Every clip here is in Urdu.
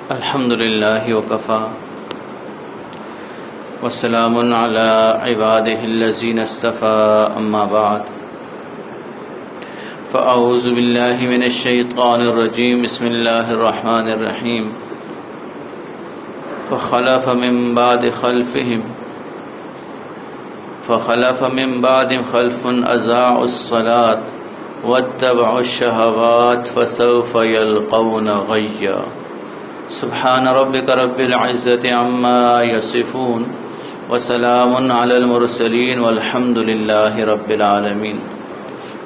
الحمد لله وكفى وسلام على عباده الذين اصطفى أما بعد فأعوذ بالله من الشيطان الرجيم بسم الله الرحمن الرحيم فخلف من بعدهم خلف أضاعوا الصلاة واتبعوا الشهوات فسوف يلقون غيا سبحان ربك رب العزة عما يصفون وسلام على المرسلين والحمد لله رب العالمين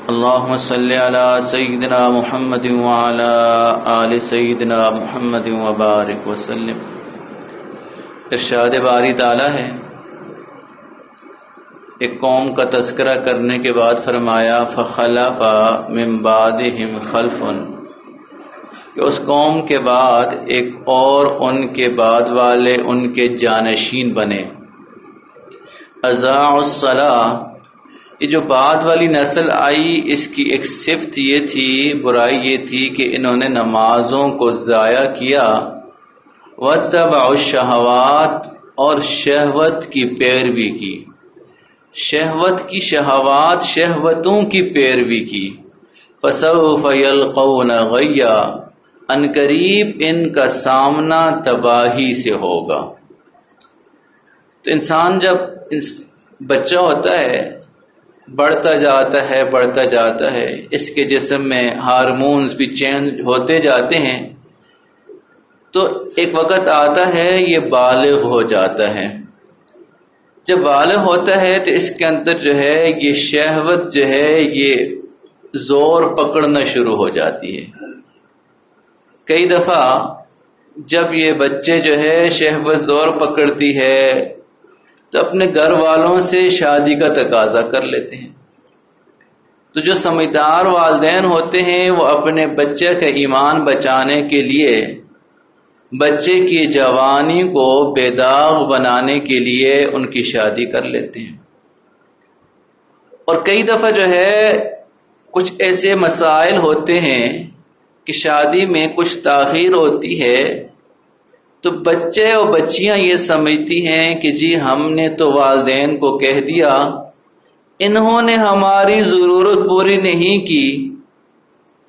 اللهم صل على سيدنا محمد وعلى آل سيدنا محمد وبارك وسلم۔ ارشاد باری تعالی ہے، ایک قوم کا تذکرہ کرنے کے بعد فرمایا فخلف من بعدهم خلف، کہ اس قوم کے بعد ایک اور ان کے بعد والے ان کے جانشین بنے۔ اضاعوا الصلاۃ، یہ جو بعد والی نسل آئی اس کی ایک صفت یہ تھی، برائی یہ تھی کہ انہوں نے نمازوں کو ضائع کیا۔ واتبعوا الشہوات، اور شہوت کی پیروی کی، شہوت کی شہوات، شہوتوں کی پیروی کی۔ فسوف یلقون غیا، ان قریب ان کا سامنا تباہی سے ہوگا۔ تو انسان جب بچہ ہوتا ہے، بڑھتا جاتا ہے، اس کے جسم میں ہارمونز بھی چینج ہوتے جاتے ہیں، تو ایک وقت آتا ہے یہ بالغ ہو جاتا ہے۔ جب بالغ ہوتا ہے تو اس کے اندر جو ہے یہ شہوت جو ہے یہ زور پکڑنا شروع ہو جاتی ہے۔ کئی دفعہ جب یہ بچے جو ہے شہوت زور پکڑتی ہے تو اپنے گھر والوں سے شادی کا تقاضا کر لیتے ہیں۔ تو جو سمجھدار والدین ہوتے ہیں وہ اپنے بچے کا ایمان بچانے کے لیے، بچے کی جوانی کو بے داغ بنانے کے لیے ان کی شادی کر لیتے ہیں۔ اور کئی دفعہ جو ہے کچھ ایسے مسائل ہوتے ہیں کہ شادی میں کچھ تاخیر ہوتی ہے تو بچے اور بچیاں یہ سمجھتی ہیں کہ جی ہم نے تو والدین کو کہہ دیا، انہوں نے ہماری ضرورت پوری نہیں کی،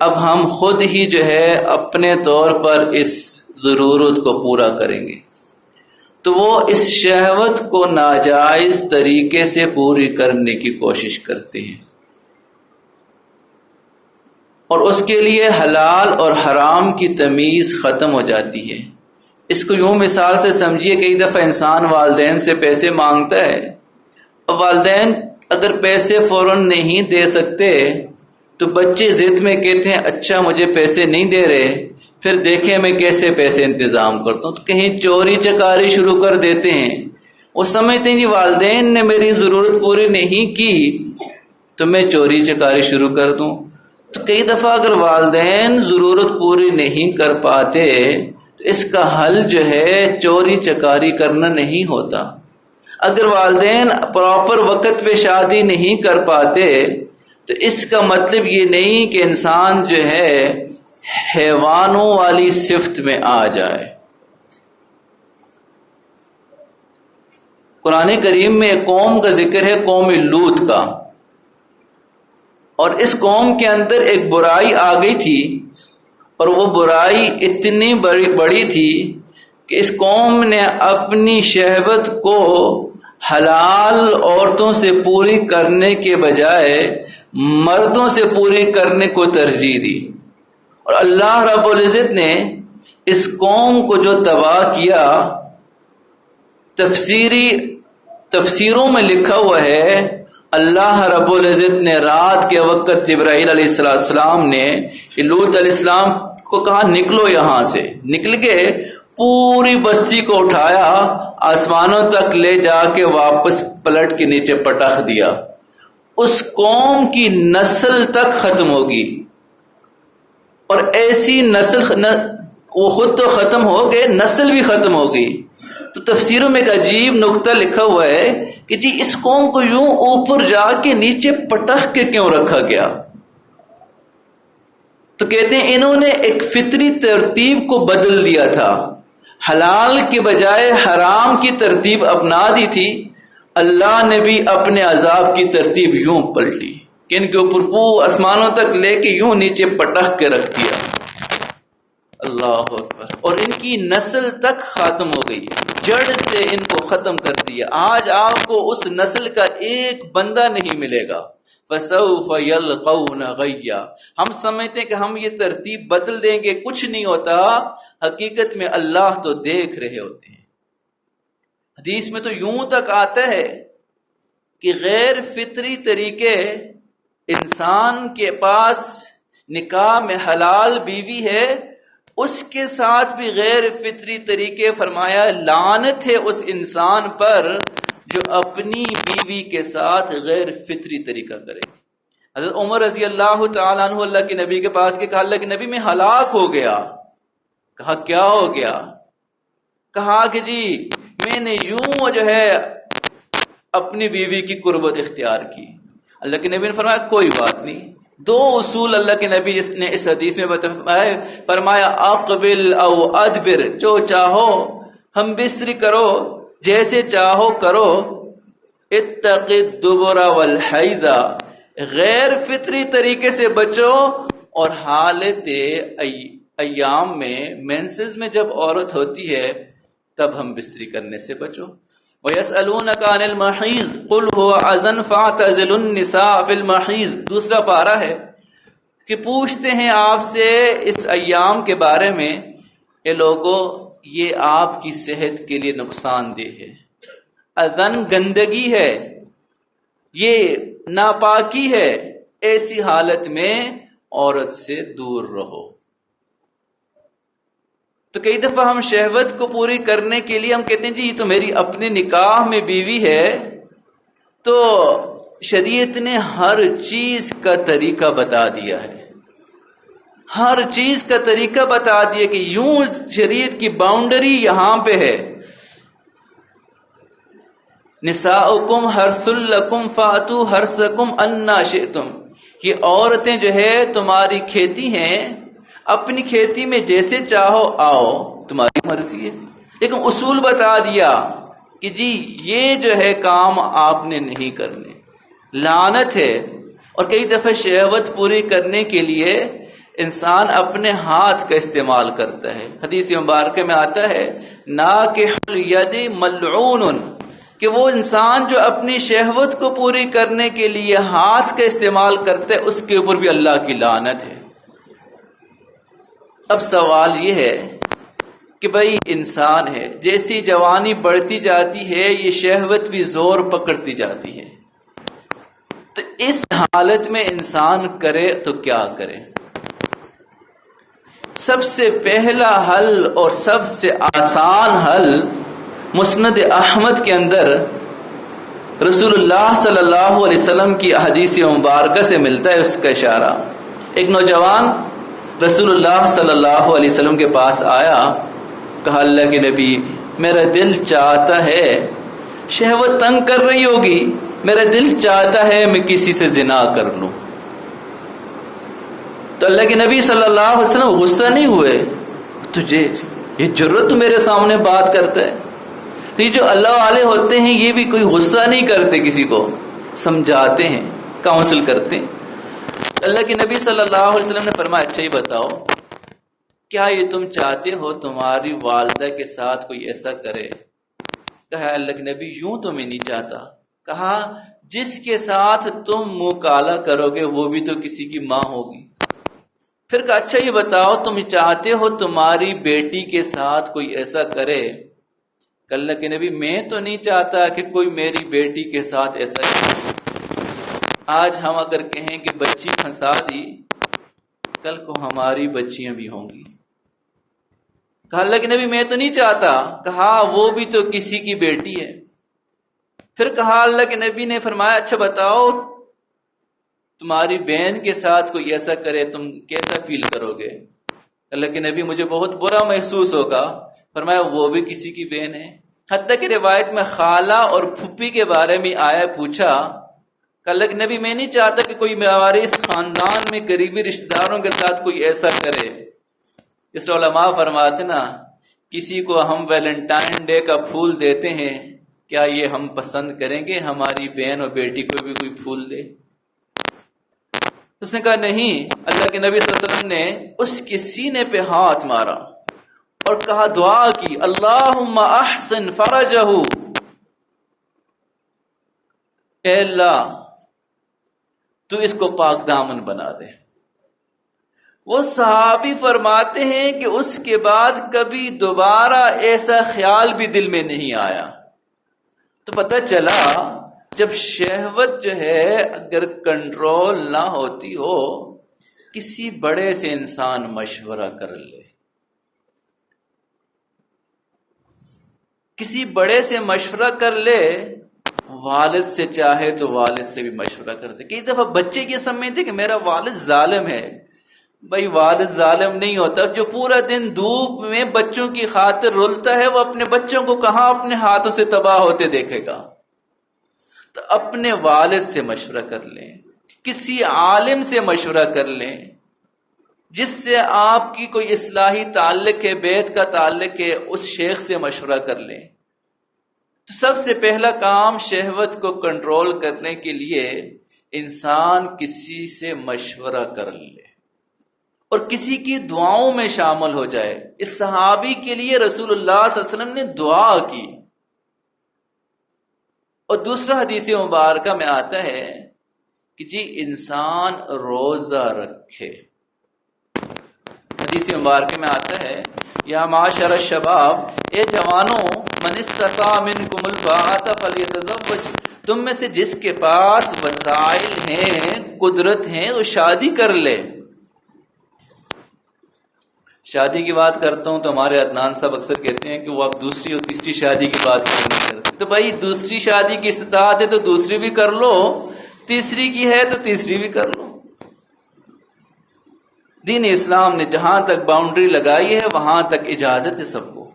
اب ہم خود ہی جو ہے اپنے طور پر اس ضرورت کو پورا کریں گے۔ تو وہ اس شہوت کو ناجائز طریقے سے پوری کرنے کی کوشش کرتے ہیں، اور اس کے لیے حلال اور حرام کی تمیز ختم ہو جاتی ہے۔ اس کو یوں مثال سے سمجھیے، کئی دفعہ انسان والدین سے پیسے مانگتا ہے، اب والدین اگر پیسے فوراً نہیں دے سکتے تو بچے ضد میں کہتے ہیں اچھا مجھے پیسے نہیں دے رہے، پھر دیکھیں میں کیسے پیسے انتظام کرتا ہوں، تو کہیں چوری چکاری شروع کر دیتے ہیں۔ وہ سمجھتے ہیں کہ والدین نے میری ضرورت پوری نہیں کی تو میں چوری چکاری شروع کر دوں۔ تو کئی دفعہ اگر والدین ضرورت پوری نہیں کر پاتے تو اس کا حل جو ہے چوری چکاری کرنا نہیں ہوتا۔ اگر والدین پراپر وقت پہ شادی نہیں کر پاتے تو اس کا مطلب یہ نہیں کہ انسان جو ہے حیوانوں والی صفت میں آ جائے۔ قرآن کریم میں ایک قوم کا ذکر ہے، قوم لوط کا، اور اس قوم کے اندر ایک برائی آ گئی تھی، اور وہ برائی اتنی بڑی تھی کہ اس قوم نے اپنی شہوت کو حلال عورتوں سے پوری کرنے کے بجائے مردوں سے پوری کرنے کو ترجیح دی، اور اللہ رب العزت نے اس قوم کو جو تباہ کیا، تفسیروں میں لکھا ہوا ہے اللہ رب العزت نے رات کے وقت جبرائیل علیہ السلام نے لوط علیہ السلام کو کہا نکلو یہاں سے، نکل کے پوری بستی کو اٹھایا، آسمانوں تک لے جا کے واپس پلٹ کے نیچے پٹخ دیا۔ اس قوم کی نسل تک ختم ہوگی، اور ایسی نسل وہ خود تو ختم ہو گئے، نسل بھی ختم ہو گئی۔ تو تفسیروں میں ایک عجیب نقطہ لکھا ہوا ہے کہ جی اس قوم کو یوں اوپر جا کے نیچے پٹخ کے کیوں رکھا گیا؟ تو کہتے ہیں انہوں نے ایک فطری ترتیب کو بدل دیا تھا، حلال کے بجائے حرام کی ترتیب اپنا دی تھی، اللہ نے بھی اپنے عذاب کی ترتیب یوں پلٹی کہ ان کے اوپر آسمانوں تک لے کے یوں نیچے پٹخ کے رکھ دیا. اللہ اکبر. اور ان کی نسل تک ختم ہو گئی، جڑ سے ان کو ختم کر دیا. آج آپ کو اس نسل کا ایک بندہ نہیں ملے گا. فَسَوْفَ يَلْقَوْنَ غَيًّا. ہم سمجھتے ہیں کہ ہم یہ ترتیب بدل دیں گے، کچھ نہیں ہوتا. حقیقت میں اللہ تو دیکھ رہے ہوتے ہیں. حدیث میں تو یوں تک آتا ہے کہ غیر فطری طریقے انسان کے پاس نکاح میں حلال بیوی ہے، اس کے ساتھ بھی غیر فطری طریقے، فرمایا لعنت ہے اس انسان پر جو اپنی بیوی کے ساتھ غیر فطری طریقہ کرے. حضرت عمر رضی اللہ تعالیٰ عنہ اللہ کے نبی کے پاس کے کہا اللہ کے نبی میں ہلاک ہو گیا. کہا کیا ہو گیا؟ کہا کہ جی میں نے یوں جو ہے اپنی بیوی کی قربت اختیار کی. اللہ کے نبی نے فرمایا کوئی بات نہیں. دو اصول اللہ کے نبی نے اس حدیث میں بتائے. فرمایا اقبل او ادبر، جو چاہو ہم بستری کرو، جیسے چاہو کرو. اتق الدبر والحیض، غیر فطری طریقے سے بچو، اور حالت ایام میں مینسز میں جب عورت ہوتی ہے تب ہم بستری کرنے سے بچو. وَيَسْأَلُونَكَ عَنِ الْمَحِيضِ قُلْ هُوَ أَذًى فَاعْتَزِلُوا النِّسَاءَ فِي الْمَحِيضِ. دوسرا پارہ ہے کہ پوچھتے ہیں آپ سے اس ایام کے بارے میں، اے لوگو یہ آپ کی صحت کے لیے نقصان دہ ہے. اذن گندگی ہے، یہ ناپاکی ہے، ایسی حالت میں عورت سے دور رہو. تو کئی دفعہ ہم شہوت کو پوری کرنے کے لیے ہم کہتے ہیں جی یہ تو میری اپنے نکاح میں بیوی ہے. تو شریعت نے ہر چیز کا طریقہ بتا دیا ہے، ہر چیز کا طریقہ بتا دیا کہ یوں شریعت کی باؤنڈری یہاں پہ ہے. نساؤکم حرث لکم فاتوا حرثکم انا شئتم. یہ عورتیں جو ہے تمہاری کھیتی ہیں، اپنی کھیتی میں جیسے چاہو آؤ، تمہاری مرضی ہے. لیکن اصول بتا دیا کہ جی یہ جو ہے کام آپ نے نہیں کرنے، لعنت ہے. اور کئی دفعہ شہوت پوری کرنے کے لیے انسان اپنے ہاتھ کا استعمال کرتا ہے. حدیث مبارکہ میں آتا ہے ناکح الید ملعون، کہ وہ انسان جو اپنی شہوت کو پوری کرنے کے لیے ہاتھ کا استعمال کرتا ہے اس کے اوپر بھی اللہ کی لعنت ہے. اب سوال یہ ہے کہ بھائی انسان ہے، جیسی جوانی بڑھتی جاتی ہے یہ شہوت بھی زور پکڑتی جاتی ہے. تو اس حالت میں انسان کرے تو کیا کرے؟ سب سے پہلا حل اور سب سے آسان حل مسند احمد کے اندر رسول اللہ صلی اللہ علیہ وسلم کی احادیث مبارکہ سے ملتا ہے. اس کا اشارہ، ایک نوجوان رسول اللہ صلی اللہ علیہ وسلم کے پاس آیا، کہا اللہ کے نبی میرا دل چاہتا ہے، شہوت تنگ کر رہی ہوگی، میرا دل چاہتا ہے میں کسی سے زنا کر لوں. تو اللہ کے نبی صلی اللہ علیہ وسلم غصہ نہیں ہوئے، تجھے یہ جرت تو میرے سامنے بات کرتا ہے. تو یہ جو اللہ والے ہوتے ہیں یہ بھی کوئی غصہ نہیں کرتے، کسی کو سمجھاتے ہیں، کاؤنسل کرتے ہیں. اللہ کے نبی صلی اللہ علیہ وسلم نے فرمایا اچھا ہی بتاؤ، کیا یہ تم چاہتے ہو تمہاری والدہ کے ساتھ کوئی ایسا کرے؟ کہا اللہ کے نبی یوں تو میں نہیں چاہتا. کہا جس کے ساتھ تم منہ کالا کرو گے وہ بھی تو کسی کی ماں ہوگی. پھر کہا اچھا یہ بتاؤ تم چاہتے ہو تمہاری بیٹی کے ساتھ کوئی ایسا کرے؟ اللہ کے نبی میں تو نہیں چاہتا کہ کوئی میری بیٹی کے ساتھ ایسا کرے. آج ہم اگر کہیں کہ بچی پھنسا دی، کل کو ہماری بچیاں بھی ہوں گی. کہا اللہ کے نبی میں تو نہیں چاہتا. کہا وہ بھی تو کسی کی بیٹی ہے. پھر کہا اللہ کے نبی نے فرمایا اچھا بتاؤ تمہاری بہن کے ساتھ کوئی ایسا کرے تم کیسا فیل کرو گے؟ اللہ کے نبی مجھے بہت برا محسوس ہوگا. فرمایا وہ بھی کسی کی بہن ہے. حتیٰ کہ روایت میں خالہ اور پھپھی کے بارے میں آیا، پوچھا کہ اللہ کے نبی میں نہیں چاہتا کہ کوئی ہمارے اس خاندان میں قریبی رشتہ داروں کے ساتھ کوئی ایسا کرے. اس لیے علماء فرماتے نا کسی کو ہم ویلنٹائن ڈے کا پھول دیتے ہیں، کیا یہ ہم پسند کریں گے ہماری بہن اور بیٹی کو بھی کوئی پھول دے؟ اس نے کہا نہیں۔ اللہ کے نبی صلی اللہ علیہ وسلم نے اس کے سینے پہ ہاتھ مارا اور کہا، دعا کی، اللہم احسن فرجہ، اے اللہ تو اس کو پاک دامن بنا دے۔ وہ صحابی فرماتے ہیں کہ اس کے بعد کبھی دوبارہ ایسا خیال بھی دل میں نہیں آیا۔ تو پتہ چلا جب شہوت جو ہے اگر کنٹرول نہ ہوتی ہو، کسی بڑے سے انسان مشورہ کر لے، کسی بڑے سے مشورہ کر لے، والد سے چاہے تو والد سے بھی مشورہ کر دے۔ کئی دفعہ بچے یہ سمجھتے کہ میرا والد ظالم ہے۔ بھائی والد ظالم نہیں ہوتا، جو پورا دن دھوپ میں بچوں کی خاطر رلتا ہے وہ اپنے بچوں کو کہاں اپنے ہاتھوں سے تباہ ہوتے دیکھے گا؟ تو اپنے والد سے مشورہ کر لیں، کسی عالم سے مشورہ کر لیں، جس سے آپ کی کوئی اصلاحی تعلق ہے، بیت کا تعلق ہے، اس شیخ سے مشورہ کر لیں۔ تو سب سے پہلا کام شہوت کو کنٹرول کرنے کے لیے انسان کسی سے مشورہ کر لے اور کسی کی دعاؤں میں شامل ہو جائے۔ اس صحابی کے لیے رسول اللہ صلی اللہ علیہ وسلم نے دعا کی۔ اور دوسرا حدیث مبارکہ میں آتا ہے کہ جی انسان روزہ رکھے۔ حدیث مبارکہ میں آتا ہے، یا معاشر الشباب، اے جوانوں، من استطاع منکم الباءۃ فلیتزوج، تم میں سے جس کے پاس وسائل ہیں، قدرت ہیں، وہ شادی کر لے۔ شادی کی بات کرتا ہوں تو ہمارے عدنان صاحب اکثر کہتے ہیں کہ وہ اب دوسری اور تیسری شادی کی بات نہیں کرتے۔ تو بھائی دوسری شادی کی استطاعت ہے تو دوسری بھی کر لو، تیسری کی ہے تو تیسری بھی کر لو۔ دین اسلام نے جہاں تک باؤنڈری لگائی ہے وہاں تک اجازت ہے سب کو،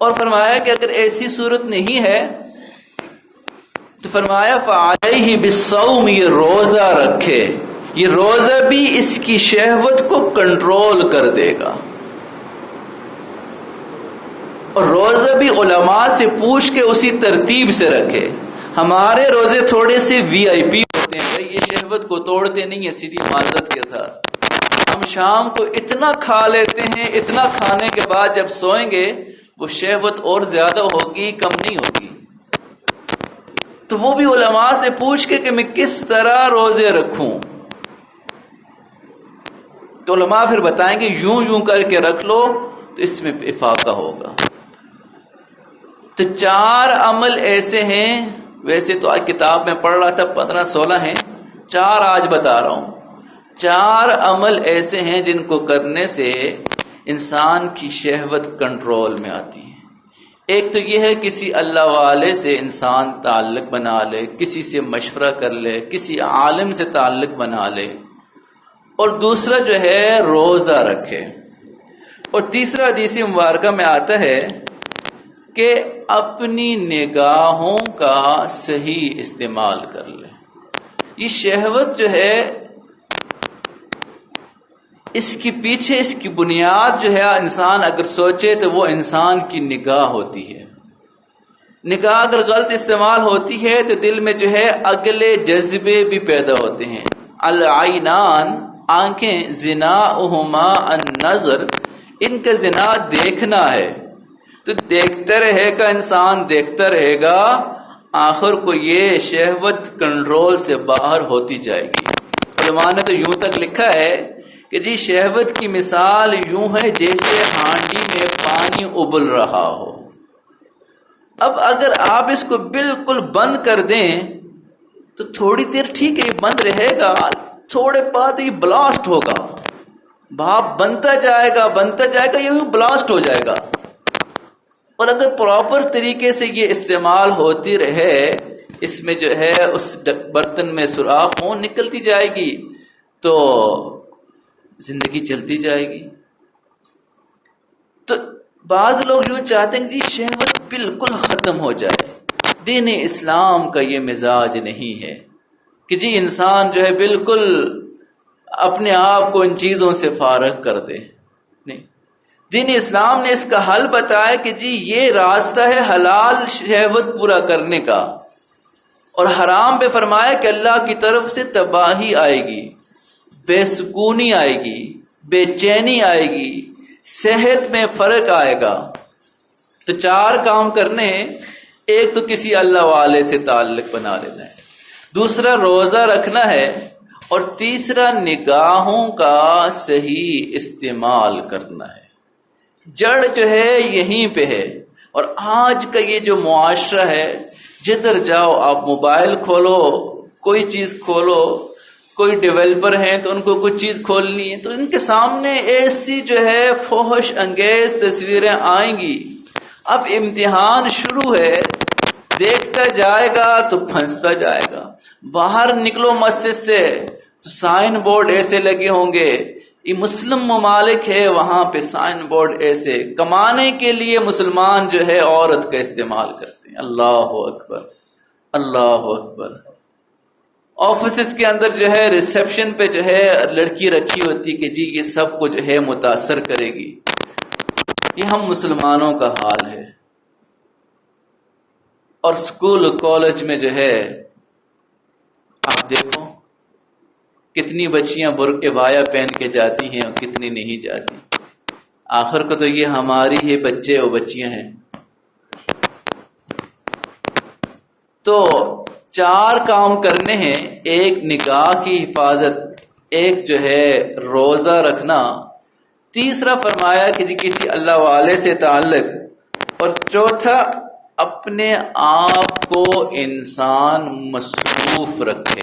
اور فرمایا کہ اگر ایسی صورت نہیں ہے تو فرمایا فعلیہ بالصوم، یہ روزہ رکھے۔ یہ روزہ بھی اس کی شہوت کو کنٹرول کر دے گا۔ اور روزہ بھی علماء سے پوچھ کے اسی ترتیب سے رکھے۔ ہمارے روزے تھوڑے سے وی آئی پی ہوتے ہیں، بھائی یہ شہوت کو توڑتے نہیں ہیں سیدھی معذرت کے ساتھ۔ ہم شام کو اتنا کھا لیتے ہیں، اتنا کھانے کے بعد جب سوئیں گے وہ شہوت اور زیادہ ہوگی، کم نہیں ہوگی۔ تو وہ بھی علماء سے پوچھ کے کہ میں کس طرح روزے رکھوں، تو علماء پھر بتائیں گے یوں یوں کر کے رکھ لو تو اس میں افاقہ ہوگا۔ تو 4 عمل ایسے ہیں، ویسے تو آج کتاب میں پڑھ رہا تھا 15-16 ہیں، 4 آج بتا رہا ہوں۔ 4 عمل ایسے ہیں جن کو کرنے سے انسان کی شہوت کنٹرول میں آتی ہے۔ ایک تو یہ ہے کسی اللہ والے سے انسان تعلق بنا لے، کسی سے مشورہ کر لے، کسی عالم سے تعلق بنا لے، اور دوسرا جو ہے روزہ رکھے، اور تیسرا حدیث مبارکہ میں آتا ہے کہ اپنی نگاہوں کا صحیح استعمال کر لے۔ یہ شہوت جو ہے اس کی پیچھے اس کی بنیاد جو ہے انسان اگر سوچے تو وہ انسان کی نگاہ ہوتی ہے۔ نگاہ اگر غلط استعمال ہوتی ہے تو دل میں جو ہے اگلے جذبے بھی پیدا ہوتے ہیں۔ العینان، آنکھیں، زناؤہما النظر، ان کا زنا دیکھنا ہے، تو دیکھتا رہے گا انسان، دیکھتا رہے گا، آخر کو یہ شہوت کنٹرول سے باہر ہوتی جائے گی۔ علماء نے تو یوں تک لکھا ہے کہ جی شہوت کی مثال یوں ہے جیسے ہانڈی میں پانی ابل رہا ہو۔ اب اگر آپ اس کو بالکل بند کر دیں تو تھوڑی دیر ٹھیک ہے یہ بند رہے گا، تھوڑے بعد یہ بلاسٹ ہوگا، بھاپ بنتا جائے گا یہ بلاسٹ ہو جائے گا۔ اور اگر پراپر طریقے سے یہ استعمال ہوتی رہے، اس میں جو ہے اس برتن میں سوراخ ہوں نکلتی جائے گی تو زندگی چلتی جائے گی۔ تو بعض لوگ یوں چاہتے ہیں کہ جی شہوت بالکل ختم ہو جائے۔ دین اسلام کا یہ مزاج نہیں ہے کہ جی انسان جو ہے بالکل اپنے آپ کو ان چیزوں سے فارغ کر دے، نہیں۔ دین اسلام نے اس کا حل بتایا کہ جی یہ راستہ ہے حلال شہوت پورا کرنے کا، اور حرام پہ فرمایا کہ اللہ کی طرف سے تباہی آئے گی، بے سکونی آئے گی، بے چینی آئے گی، صحت میں فرق آئے گا۔ تو 4 کام کرنے ہیں۔ ایک تو کسی اللہ والے سے تعلق بنا لینا ہے، دوسرا روزہ رکھنا ہے، اور تیسرا نگاہوں کا صحیح استعمال کرنا ہے۔ جڑ جو ہے یہیں پہ ہے۔ اور آج کا یہ جو معاشرہ ہے، جدھر جاؤ آپ موبائل کھولو، کوئی چیز کھولو، کوئی ڈیولپر ہیں تو ان کو کچھ چیز کھولنی ہے تو ان کے سامنے ایسی جو ہے فحش انگیز تصویریں آئیں گی۔ اب امتحان شروع ہے، دیکھتا جائے گا تو پھنستا جائے گا۔ باہر نکلو مسجد سے تو سائن بورڈ ایسے لگے ہوں گے، یہ مسلم ممالک ہے وہاں پہ سائن بورڈ ایسے، کمانے کے لیے مسلمان جو ہے عورت کا استعمال کرتے ہیں۔ اللہ اکبر، اللہ اکبر۔ آفیسز کے اندر جو ہے ریسیپشن پہ جو ہے لڑکی رکھی ہوتی کہ جی یہ سب کو جو ہے متاثر کرے گی۔ یہ ہم مسلمانوں کا حال ہے۔ اور اسکول کالج میں جو ہے آپ دیکھو کتنی بچیاں برقع بایا پہن کے جاتی ہیں اور کتنی نہیں جاتی۔ آخر کو تو یہ ہماری ہی بچے اور بچیاں ہیں۔ تو 4 کام کرنے ہیں، ایک نگاہ کی حفاظت، ایک جو ہے روزہ رکھنا، تیسرا فرمایا کہ جی کسی اللہ والے سے تعلق، اور چوتھا اپنے آپ کو انسان مصروف رکھے۔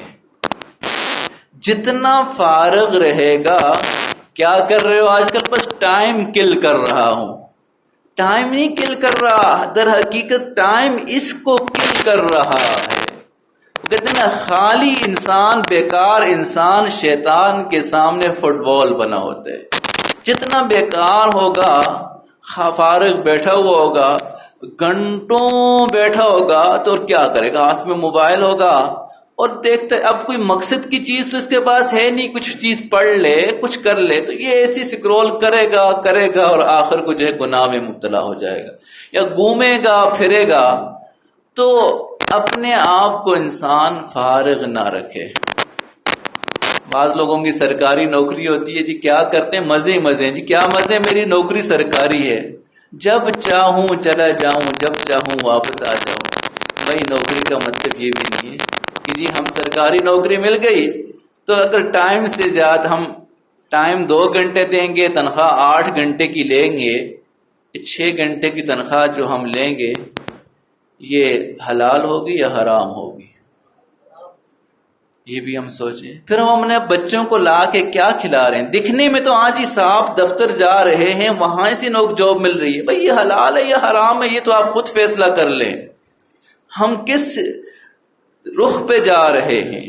جتنا فارغ رہے گا، کیا کر رہے ہو آج کل؟ بس ٹائم کل کر رہا ہوں۔ ٹائم نہیں کل کر رہا، در حقیقت ٹائم اس کو کل کر رہا ہے۔ کہتے ہیں نا خالی انسان، بیکار انسان شیطان کے سامنے فٹ بال بنا ہوتا ہے۔ جتنا بیکار ہوگا، فارغ بیٹھا ہوا ہوگا، گھنٹوں بیٹھا ہوگا تو کیا کرے گا؟ ہاتھ میں موبائل ہوگا اور دیکھتا ہے اب کوئی مقصد کی چیز تو اس کے پاس ہے نہیں، کچھ چیز پڑھ لے، کچھ کر لے، تو یہ ایسی سکرول کرے گا اور آخر کو جو ہے گناہ میں مبتلا ہو جائے گا یا گھومے گا پھرے گا۔ تو اپنے آپ کو انسان فارغ نہ رکھے۔ بعض لوگوں کی سرکاری نوکری ہوتی ہے، جی کیا کرتے ہیں؟ مزے مزے، جی کیا مزے؟ میری نوکری سرکاری ہے، جب چاہوں چلا جاؤں، جب چاہوں واپس آ جاؤں۔ بھائی نوکری کا مطلب یہ بھی نہیں ہے کہ جی ہم سرکاری نوکری مل گئی تو اگر ٹائم سے زیادہ ہم ٹائم 2 گھنٹے دیں گے، تنخواہ 8 گھنٹے کی لیں گے، 6 گھنٹے کی تنخواہ جو ہم لیں گے یہ حلال ہوگی یا حرام ہوگی؟ یہ بھی ہم سوچیں۔ پھر ہم اپنے بچوں کو لا کے کیا کھلا رہے ہیں؟ دکھنے میں تو آج ہی صاحب دفتر جا رہے ہیں، وہاں سے نوک جاب مل رہی ہے، بھائی یہ حلال ہے یا حرام ہے یہ تو آپ خود فیصلہ کر لیں۔ ہم کس رخ پہ جا رہے ہیں؟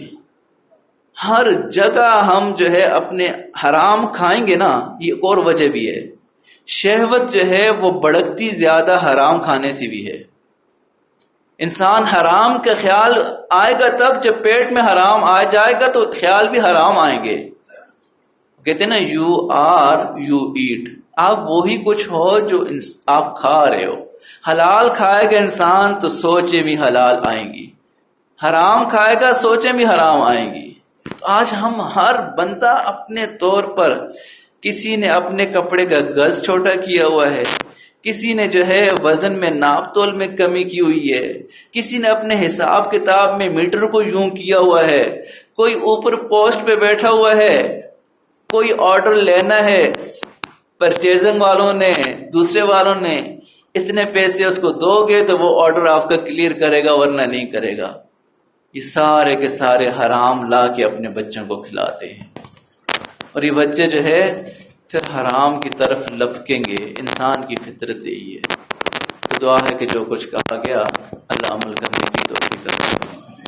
ہر جگہ ہم جو ہے اپنے حرام کھائیں گے نا، یہ ایک اور وجہ بھی ہے، شہوت جو ہے وہ بڑھتی زیادہ حرام کھانے سے بھی ہے۔ انسان حرام کا خیال آئے گا تب جب پیٹ میں حرام آ جائے گا تو خیال بھی حرام آئیں گے۔ کہتے ہیں نا یو آر یو ایٹ، آپ وہی کچھ ہو جو آپ کھا رہے ہو۔ حلال کھائے گا انسان تو سوچیں بھی حلال آئیں گی، حرام کھائے گا سوچیں بھی حرام آئیں گی۔ تو آج ہم ہر بندہ اپنے طور پر، کسی نے اپنے کپڑے کا گز چھوٹا کیا ہوا ہے، کسی نے جو ہے وزن میں ناپ تول میں کمی کی ہوئی ہے، کسی نے اپنے حساب کتاب میں میٹر کو یوں کیا ہوا ہے، کوئی اوپر پوسٹ پہ بیٹھا ہوا ہے، کوئی آرڈر لینا ہے، پرچیزنگ والوں نے، دوسرے والوں نے اتنے پیسے اس کو دو گے تو وہ آرڈر آپ کا کلیئر کرے گا ورنہ نہیں کرے گا۔ یہ سارے کے سارے حرام لا کے اپنے بچوں کو کھلاتے ہیں، اور یہ بچے جو ہے پھر حرام کی طرف لپکیں گے۔ انسان کی فطرت یہی ہے۔ تو دعا ہے کہ جو کچھ کہا گیا اللہ عمل کرنے کی توفیق عطا فرمائے۔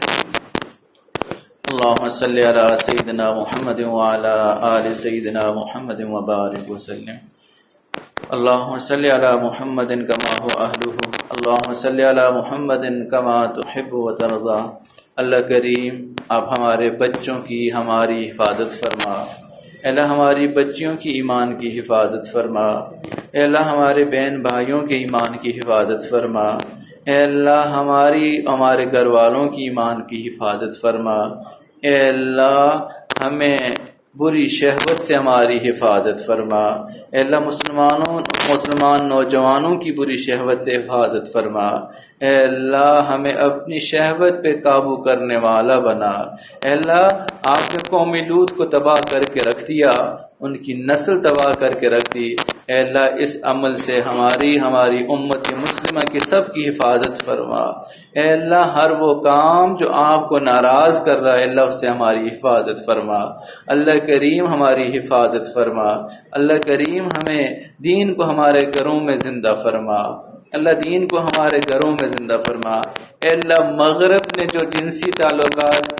اللہم صلی علی سیدنا محمد وعلی آل سیدنا محمد وبارک وسلم۔ اللہم صلی علی محمد کما هو اہلہ، اللہم صلی علی محمد کما تحب وترضی۔ اللہ کریم آپ ہمارے بچوں کی ہماری حفاظت فرما، اللہ ہماری بچیوں کی ایمان کی حفاظت فرما، اے اللہ ہمارے بہن بھائیوں کے ایمان کی حفاظت فرما، اے اللہ ہمارے گھر والوں کی ایمان کی حفاظت فرما، اے اللہ ہمیں بری شہوت سے ہماری حفاظت فرما، اے اللہ مسلمان نوجوانوں کی بری شہوت سے حفاظت فرما، اے اللہ ہمیں اپنی شہوت پہ قابو کرنے والا بنا۔ اے اللہ آپ نے قوم لوط کو تباہ کر کے رکھ دیا، ان کی نسل تباہ کر کے رکھ دی، اے اللہ اس عمل سے ہماری امت مسلمہ کی سب کی حفاظت فرما، اے اللہ ہر وہ کام جو آپ کو ناراض کر رہا ہے اللہ اس سے ہماری حفاظت فرما، اللہ کریم ہماری حفاظت فرما، اللہ کریم ہمیں دین کو ہمارے گھروں میں زندہ فرما، اللہ دین کو ہمارے گھروں میں زندہ فرما، اے اللہ مغرب نے جو جنسی تعلقات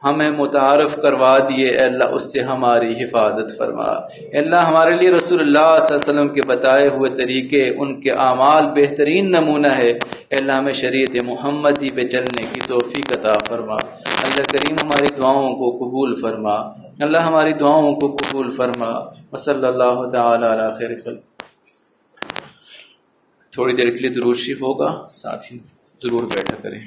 ہمیں متعارف کروا دیے اے اللہ اس سے ہماری حفاظت فرما، اے اللہ ہمارے لیے رسول اللہ صلی اللہ علیہ وسلم کے بتائے ہوئے طریقے ان کے اعمال بہترین نمونہ ہے، اے اللہ ہمیں شریعت محمدی پہ چلنے کی توفیق عطا فرما، اللہ کریم ہماری دعاؤں کو قبول فرما، اللہ ہماری دعاؤں کو قبول فرما، وصلی اللہ تعالی علی خیر خلق۔ تھوڑی دیر کے لیے درود شریف ہوگا، ساتھ ہی ضرور بیٹھا کریں۔